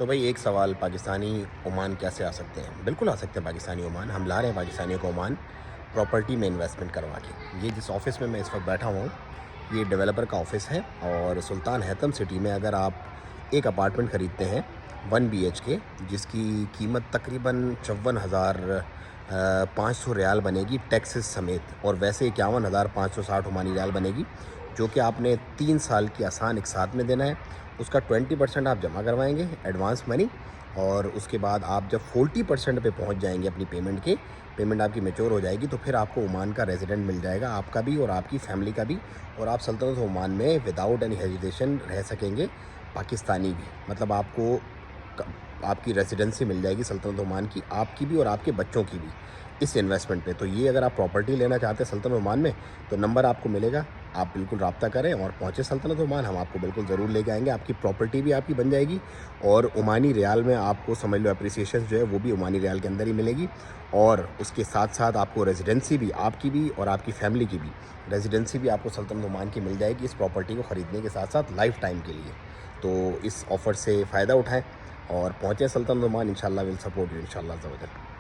تو بھائی ایک سوال، پاکستانی عمان کیسے آ سکتے ہیں؟ بالکل آ سکتے ہیں پاکستانی عمان. ہم لا رہے ہیں پاکستانیوں کو عمان پراپرٹی میں انویسٹمنٹ کروا کے. یہ جس آفس میں اس وقت بیٹھا ہوں یہ ڈیولپر کا آفس ہے، اور سلطان حیثم سٹی میں اگر آپ ایک اپارٹمنٹ خریدتے ہیں 1 BHK جس کی قیمت تقریباً 54,500 ریال بنے گی ٹیکسز سمیت، اور ویسے 51,560 عمانی ریال بنے گی، جو کہ آپ نے 3 سال کی آسان ایک ساتھ میں دینا ہے. اس کا 20% آپ جمع کروائیں گے ایڈوانس منی، اور اس کے بعد آپ جب 40% پہ پہنچ جائیں گے اپنی پیمنٹ آپ کی میچور ہو جائے گی، تو پھر آپ کو عمان کا ریزیڈنٹ مل جائے گا، آپ کا بھی اور آپ کی فیملی کا بھی، اور آپ سلطنت عمان میں وداؤٹ اینی ہیزیٹیشن رہ سکیں گے. پاکستانی بھی، مطلب آپ کو آپ کی ریزیڈنسی مل جائے گی سلطنت عمان کی، آپ کی بھی اور آپ کے بچوں کی بھی، اس انویسٹمنٹ پہ. تو یہ اگر آپ پراپرٹی لینا چاہتے ہیں سلطنت عمان میں تو نمبر آپ کو ملے گا، آپ بالکل رابطہ کریں اور پہنچے سلطنت عمان. ہم آپ کو بالکل ضرور لے کے آئیں گے، آپ کی پراپرٹی بھی آپ کی بن جائے گی، اور عمانی ریال میں آپ کو سمجھ لو اپریسیشن جو ہے وہ بھی عمانی ریال کے اندر ہی ملے گی، اور اس کے ساتھ ساتھ آپ کو ریزیڈنسی بھی آپ کی بھی اور آپ کی فیملی کی بھی ریزیڈنسی بھی آپ کو سلطنت عمان کی مل جائے گی اس پراپرٹی کو خریدنے کے ساتھ ساتھ لائف ٹائم کے لیے. تو اس آفر سے فائدہ اٹھائیں اور پہنچیں سلطنت عمان. انشاءاللہ ول سپورٹ یو انشاءاللہ.